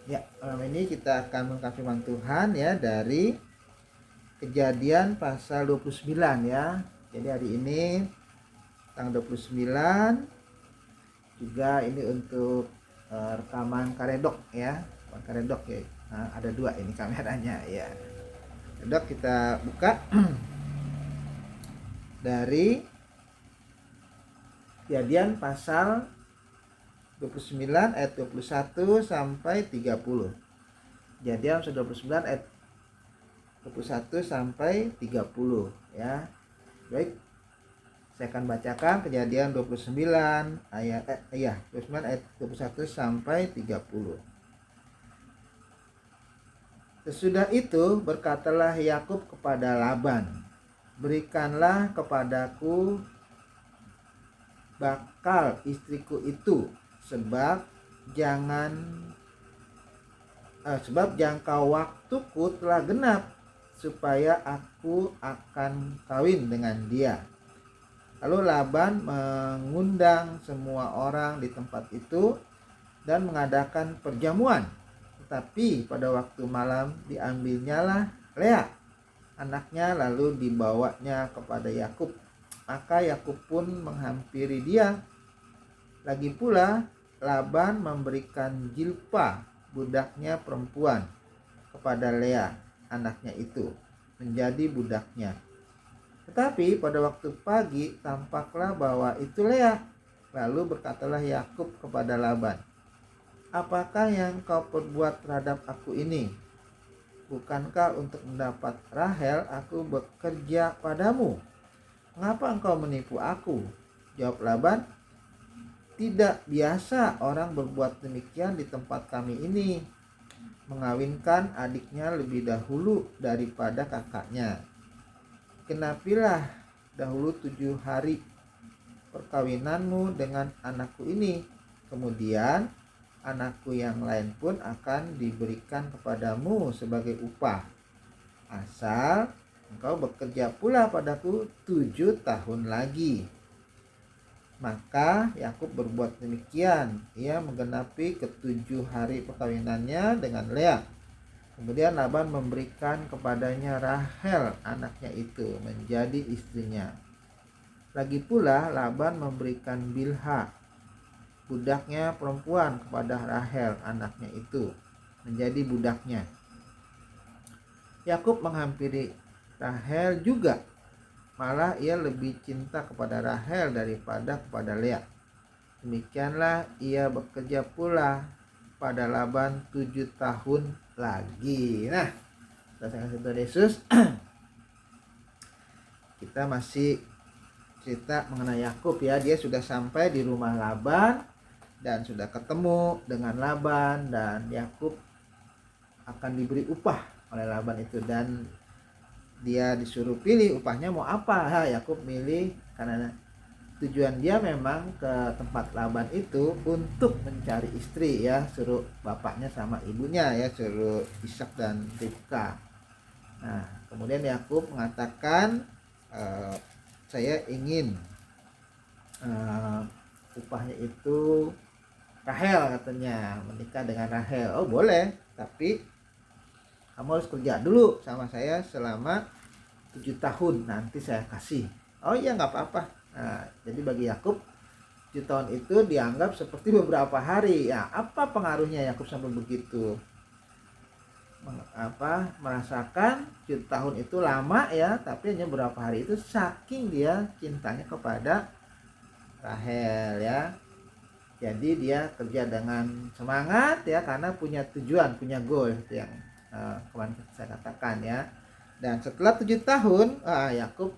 Ya, malam ini kita akan mengkaji firman Tuhan ya dari Kejadian pasal 29 ya. Jadi hari ini tanggal 29 juga ini untuk rekaman karedok ya. Karedok ya. Nah, ada dua ini kameranya ya. Karedok kita buka dari Kejadian pasal 29 ayat 21 sampai 30. Kejadian pasal 29 ayat 21 sampai 30 ya. Baik. Saya akan bacakan Kejadian 29 ayat 29 ayat 21 sampai 30. Sesudah itu berkatalah Yakub kepada Laban, "Berikanlah kepadaku bakal istriku itu, sebab jangka waktuku telah genap, supaya aku akan kawin dengan dia." Lalu Laban mengundang semua orang di tempat itu dan mengadakan perjamuan. Tetapi pada waktu malam diambilnyalah Lea, anaknya, lalu dibawanya kepada Yakub. Maka Yakub pun menghampiri dia. Lagi pula Laban memberikan Zilpa, budaknya perempuan, kepada Lea, anaknya itu, menjadi budaknya. Tetapi pada waktu pagi tampaklah bahwa itu Lea. Lalu berkatalah Yakub kepada Laban, "Apakah yang kau perbuat terhadap aku ini? Bukankah untuk mendapat Rahel aku bekerja padamu? Mengapa engkau menipu aku?" Jawab Laban, "Tidak biasa orang berbuat demikian di tempat kami ini, mengawinkan adiknya lebih dahulu daripada kakaknya. Genapilah dahulu 7 hari perkawinanmu dengan anakku ini. Kemudian anakku yang lain pun akan diberikan kepadamu sebagai upah, asal engkau bekerja pula padaku 7 tahun lagi." Maka Yakub berbuat demikian. Ia menggenapi ke-7 hari perkawinannya dengan Lea. Kemudian Laban memberikan kepadanya Rahel, anaknya itu, menjadi istrinya. Lagi pula Laban memberikan Bilha, budaknya perempuan, kepada Rahel, anaknya itu, menjadi budaknya. Yakub menghampiri Rahel juga, malah ia lebih cinta kepada Rahel daripada kepada Lea. Demikianlah ia bekerja pula pada Laban 7 tahun lagi. Nah, saya kasih Tuhan Yesus. Kita masih cerita mengenai Yakub ya. Dia sudah sampai di rumah Laban dan sudah ketemu dengan Laban, dan Yakub akan diberi upah oleh Laban itu, dan dia disuruh pilih upahnya mau apa. Yakub milih karena tujuan dia memang ke tempat Laban itu untuk mencari istri ya, suruh bapaknya sama ibunya ya, suruh Ishak dan Ribka. Nah, kemudian Yakub mengatakan, saya ingin upahnya itu Rahel, katanya, menikah dengan Rahel. Oh boleh, tapi kamu harus kerja dulu sama saya selama 7 tahun, nanti saya kasih. Oh iya, nggak apa-apa. Nah, jadi bagi Yakub 7 tahun itu dianggap seperti beberapa hari. Ya, apa pengaruhnya Yakub sampai begitu? Merasakan 7 tahun itu lama ya, tapi hanya beberapa hari itu saking dia cintanya kepada Rahel ya. Jadi dia kerja dengan semangat ya, karena punya tujuan, punya goal, itu yang kemarin saya katakan ya. Dan setelah 7 tahun Yakub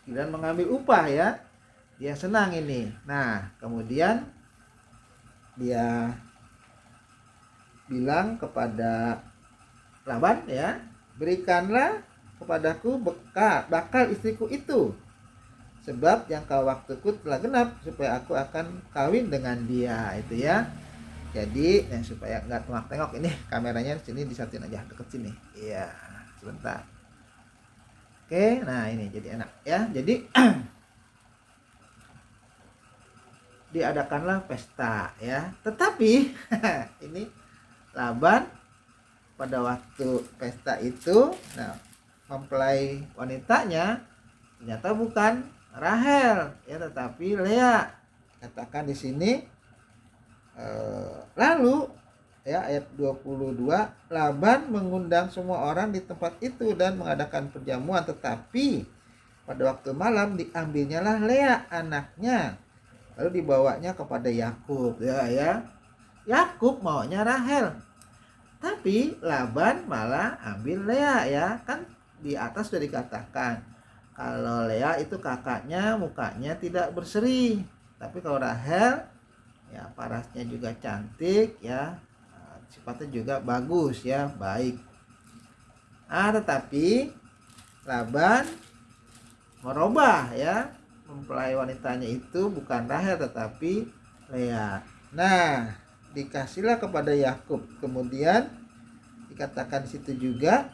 kemudian mengambil upah ya. Dia senang ini. Nah, kemudian dia bilang kepada Laban ya, "Berikanlah kepadaku bakal istriku itu, sebab jangka waktuku telah genap, supaya aku akan kawin dengan dia." Itu ya. Jadi supaya nggak tengok-tengok, ini kameranya sini disatuin aja deket sini. Iya, sebentar. Oke, nah ini jadi enak ya. Jadi diadakanlah pesta ya. Tetapi ini Laban pada waktu pesta itu, nah, mempelai wanitanya ternyata bukan Rahel ya, tetapi Lea. Katakan di sini lalu ya ayat 22, Laban mengundang semua orang di tempat itu dan mengadakan perjamuan, tetapi pada waktu malam diambilnyalah Lea anaknya lalu dibawanya kepada Yakub ya. Yakub maunya Rahel, tapi Laban malah ambil Lea ya. Kan di atas sudah dikatakan kalau Lea itu kakaknya mukanya tidak berseri, tapi kalau Rahel ya parasnya juga cantik ya, sifatnya juga bagus ya, baik. Tetapi Laban merubah ya, mempelai wanitanya itu bukan Rahel tetapi Lea. Nah, dikasihlah kepada Yakub. Kemudian dikatakan di situ juga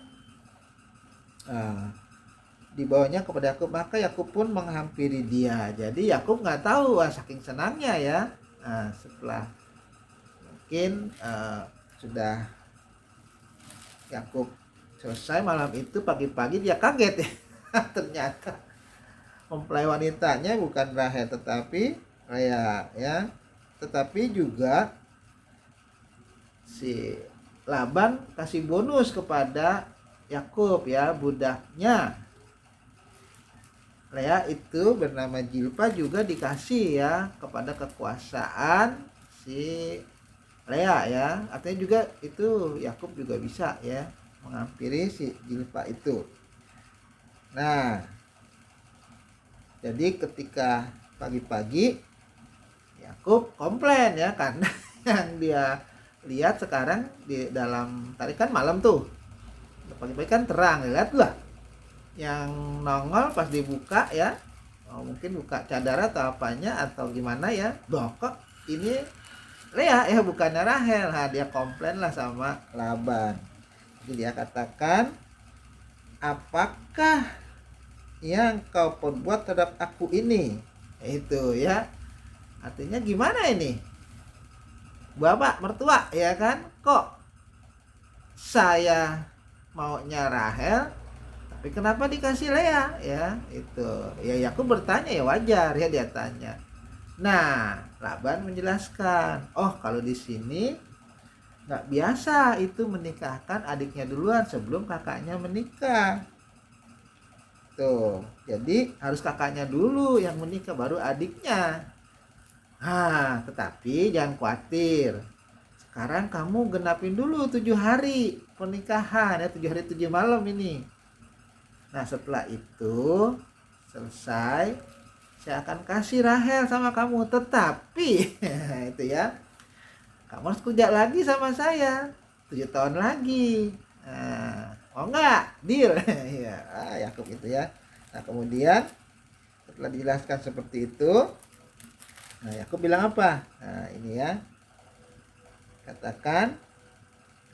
dibawanya kepada Yakub, maka Yakub pun menghampiri dia. Jadi Yakub nggak tahu, saking senangnya ya. Setelah mungkin sudah Yakub selesai malam itu, pagi-pagi dia kaget ya. Ternyata mempelai wanitanya bukan Rahel tetapi Lea ya. Tetapi juga si Laban kasih bonus kepada Yakub ya, budaknya Lea itu bernama Zilpa juga dikasih ya kepada kekuasaan si Lea ya. Artinya juga itu Yakub juga bisa ya menghampiri si Zilpa itu. Nah, jadi ketika pagi-pagi Yakub komplain ya, karena yang dia lihat sekarang di dalam, tadi kan malam tuh, pagi-pagi kan terang, lihatlah yang nongol pas dibuka ya, mungkin buka cadar atau apanya atau gimana ya, kok ini Lea ya bukannya Rahel. Dia komplain lah sama Laban. Jadi dia katakan, apakah yang kau perbuat terhadap aku ini? Itu ya, artinya gimana ini bapak mertua ya kan, kok saya maunya Rahel tapi kenapa dikasih Lea ya. Itu ya aku bertanya, ya wajar ya dia tanya. Nah, Laban menjelaskan, kalau di sini nggak biasa itu menikahkan adiknya duluan sebelum kakaknya menikah. Tuh, jadi harus kakaknya dulu yang menikah baru adiknya. Tetapi jangan khawatir. Sekarang kamu genapin dulu 7 hari pernikahan ya, 7 hari 7 malam ini. Nah, setelah itu selesai, saya akan kasih Rahel sama kamu, tetapi itu ya, kamu harus kerja lagi sama saya 7 tahun lagi. Mau enggak? Deal. Ya, Yakub itu ya. Nah, kemudian setelah dijelaskan seperti itu, nah Yakub bilang apa? Nah, ini ya. Katakan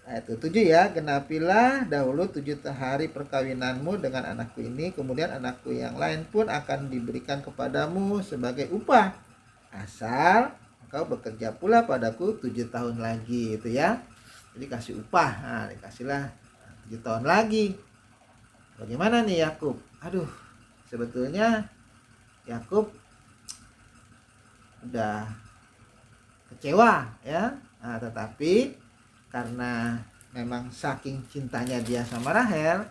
ayat 7 ya, genapilah dahulu 7 hari perkawinanmu dengan anakku ini, kemudian anakku yang lain pun akan diberikan kepadamu sebagai upah, asal engkau bekerja pula padaku 7 tahun lagi. Itu ya, jadi kasih upah. Nah, dikasihlah 7 tahun lagi. Bagaimana nih Yakub? Sebetulnya Yakub udah kecewa ya. Tetapi karena memang saking cintanya dia sama Rahel,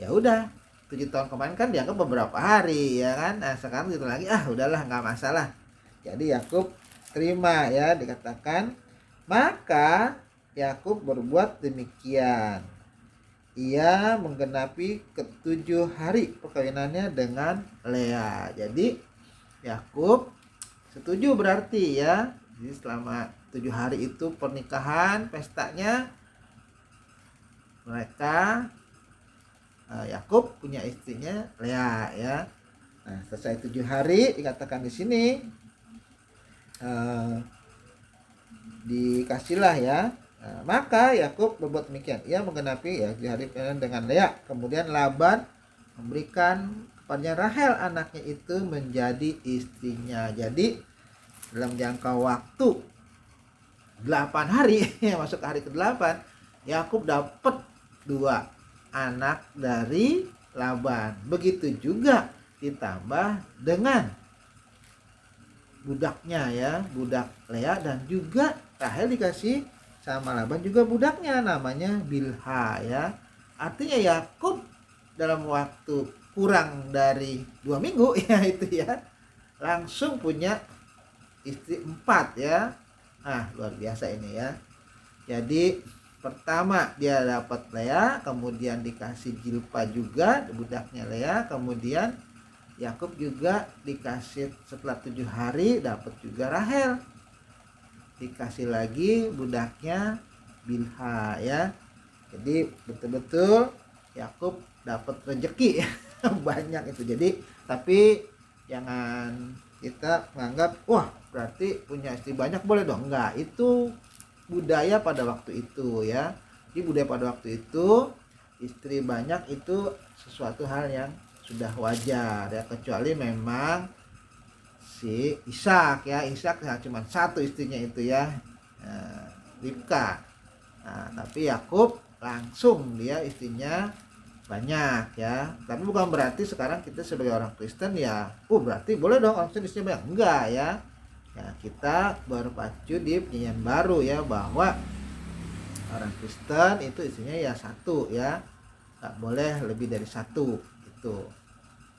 ya udah 7 tahun kemarin kan dianggap beberapa hari ya kan. Sekarang gitu lagi, udahlah nggak masalah. Jadi Yakub terima ya. Dikatakan, maka Yakub berbuat demikian. Ia menggenapi ke-7 hari perkawinannya dengan Lea. Jadi Yakub setuju berarti ya. Jadi selama 7 hari itu pernikahan, pestanya, mereka Yakub punya istrinya Lea ya. Nah, selesai 7 hari dikatakan di sini dikasihlah ya. Maka Yakub berbuat demikian. Ia menggenapi ya 7 hari perkawinannya dengan Lea. Kemudian Laban memberikan kepadanya Rahel anaknya itu menjadi istrinya. Jadi dalam jangka waktu 8 hari masuk hari ke-8, Yakub dapat 2 anak dari Laban. Begitu juga ditambah dengan budaknya ya, budak Lea, dan juga Rahel dikasih sama Laban juga budaknya namanya Bilha ya. Artinya Yakub dalam waktu kurang dari 2 minggu ya itu ya langsung punya istri 4 ya. Nah, luar biasa ini ya. Jadi pertama dia dapat Lea, kemudian dikasih Zilpa juga budaknya Lea, kemudian Yakub juga dikasih setelah 7 hari dapat juga Rahel, dikasih lagi budaknya Bilha ya. Jadi betul-betul Yakub dapat rezeki banyak itu. Jadi tapi jangan kita menganggap wah berarti punya istri banyak boleh dong, enggak, itu budaya pada waktu itu ya. Di budaya pada waktu itu istri banyak itu sesuatu hal yang sudah wajar ya, kecuali memang si Ishak ya, Ishak ya cuma 1 istrinya itu ya, Ribka. Nah, tapi Yakub langsung dia istrinya banyak ya. Tapi bukan berarti sekarang kita sebagai orang Kristen ya, berarti boleh dong orang Kristen istrinya banyak, enggak ya. Ya kita berpacu di perjanjian baru ya, bahwa orang Kristen itu istrinya ya 1 ya, nggak boleh lebih dari 1 itu.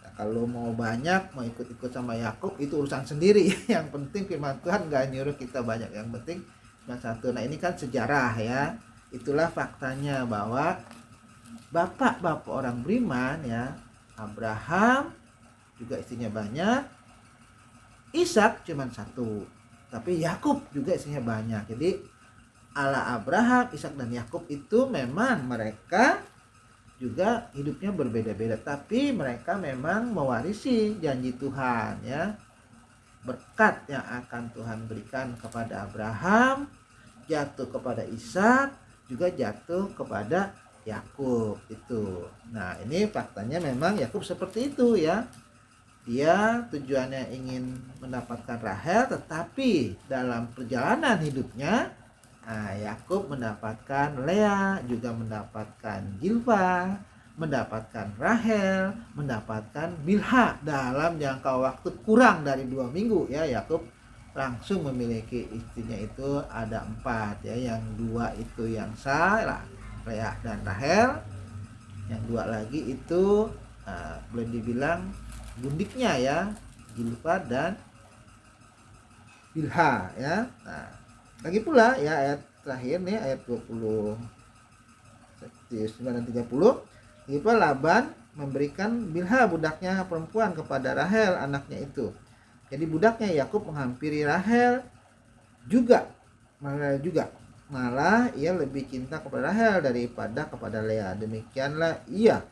Nah, kalau mau banyak, mau ikut-ikut sama Yakub itu urusan sendiri. Yang penting firman Tuhan nggak nyuruh kita banyak, yang penting cuma 1. Nah ini kan sejarah ya, itulah faktanya bahwa bapak-bapak orang beriman ya, Abraham juga istrinya banyak, Ishak cuma 1, tapi Yakub juga istrinya banyak. Jadi Allah Abraham, Ishak dan Yakub itu memang mereka juga hidupnya berbeda-beda, tapi mereka memang mewarisi janji Tuhan ya. Berkat yang akan Tuhan berikan kepada Abraham jatuh kepada Ishak, juga jatuh kepada Yakub itu. Nah, ini faktanya memang Yakub seperti itu ya. Dia tujuannya ingin mendapatkan Rahel, tetapi dalam perjalanan hidupnya Yakub mendapatkan Lea, juga mendapatkan Zilpa, mendapatkan Rahel, mendapatkan Bilha dalam jangka waktu kurang dari 2 minggu ya. Yakub langsung memiliki istrinya itu ada 4 ya, yang 2 itu yang sah, Lea dan Rahel, yang 2 lagi itu boleh dibilang bundiknya ya, Zilpa dan Bilha ya. Nah, lagi pula ya ayat terakhir nih, ayat 29 dan 30. Lagi pula Laban memberikan Bilha budaknya perempuan kepada Rahel anaknya itu. Jadi budaknya Yakub menghampiri Rahel juga, malah ia lebih cinta kepada Rahel daripada kepada Lea. Demikianlah ia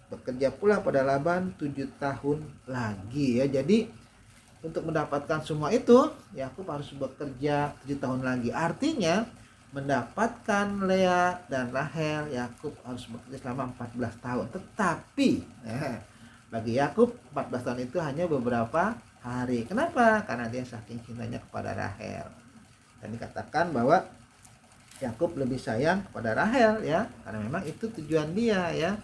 bekerja pula pada Laban 7 tahun lagi ya. Jadi untuk mendapatkan semua itu Yakub harus bekerja 7 tahun lagi. Artinya mendapatkan Lea dan Rahel, Yakub harus bekerja selama 14 tahun. Tetapi bagi Yakub 14 tahun itu hanya beberapa hari. Kenapa? Karena dia saking cintanya kepada Rahel. Dan dikatakan bahwa Yakub lebih sayang kepada Rahel ya, karena memang itu tujuan dia ya.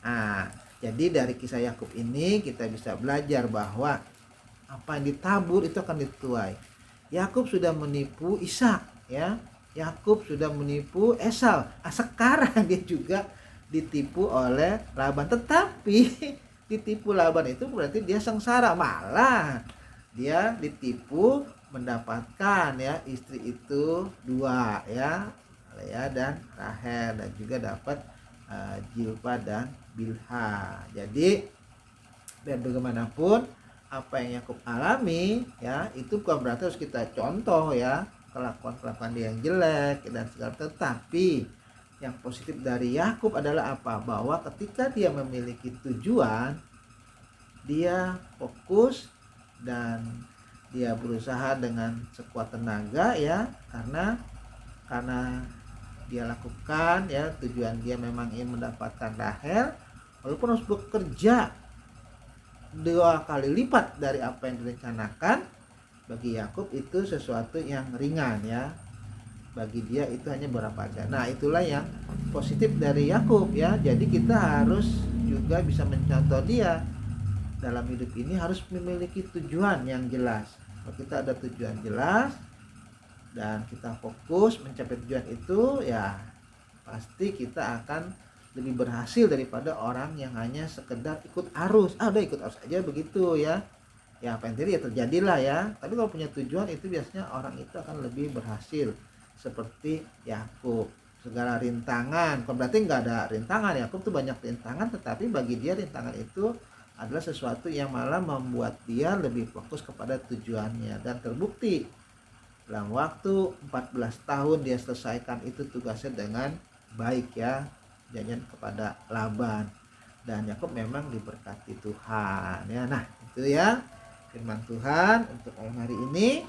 Nah, jadi dari kisah Yakub ini kita bisa belajar bahwa apa yang ditabur itu akan dituai. Yakub sudah menipu Ishak ya, Yakub sudah menipu Esau. Sekarang dia juga ditipu oleh Laban. Tetapi ditipu Laban itu berarti dia sengsara, malah dia ditipu mendapatkan ya istri itu 2 ya, Lea dan Rahel, dan juga dapat Zilpa dan Bilha. Jadi biar bagaimanapun apa yang Yakub alami ya, itu bukan berarti harus kita contoh ya kelakuan dia yang jelek dan segala. Tetapi yang positif dari Yakub adalah apa? Bahwa ketika dia memiliki tujuan, dia fokus dan dia berusaha dengan sekuat tenaga ya, karena dia lakukan ya, tujuan dia memang ingin mendapatkan Rahel, walaupun harus bekerja 2 kali lipat dari apa yang direncanakan. Bagi Yakub itu sesuatu yang ringan ya. bagi dia itu hanya berapa aja. Nah, itulah yang positif dari Yakub ya. Jadi kita harus juga bisa mencontoh dia. Dalam hidup ini harus memiliki tujuan yang jelas. Kalau kita ada tujuan jelas dan kita fokus mencapai tujuan itu, ya pasti kita akan lebih berhasil daripada orang yang hanya sekedar ikut arus. Udah ikut arus aja begitu ya. Ya apa yang terjadi ya terjadilah ya. Tapi kalau punya tujuan itu biasanya orang itu akan lebih berhasil. Seperti Yakub, segala rintangan, bukan berarti nggak ada rintangan. Yakub tuh banyak rintangan, tetapi bagi dia rintangan itu adalah sesuatu yang malah membuat dia lebih fokus kepada tujuannya. Dan terbukti dalam waktu 14 tahun dia selesaikan itu tugasnya dengan baik ya, janjian kepada Laban. Dan Yakub memang diberkati Tuhan ya. Nah itu ya firman Tuhan untuk malam hari ini.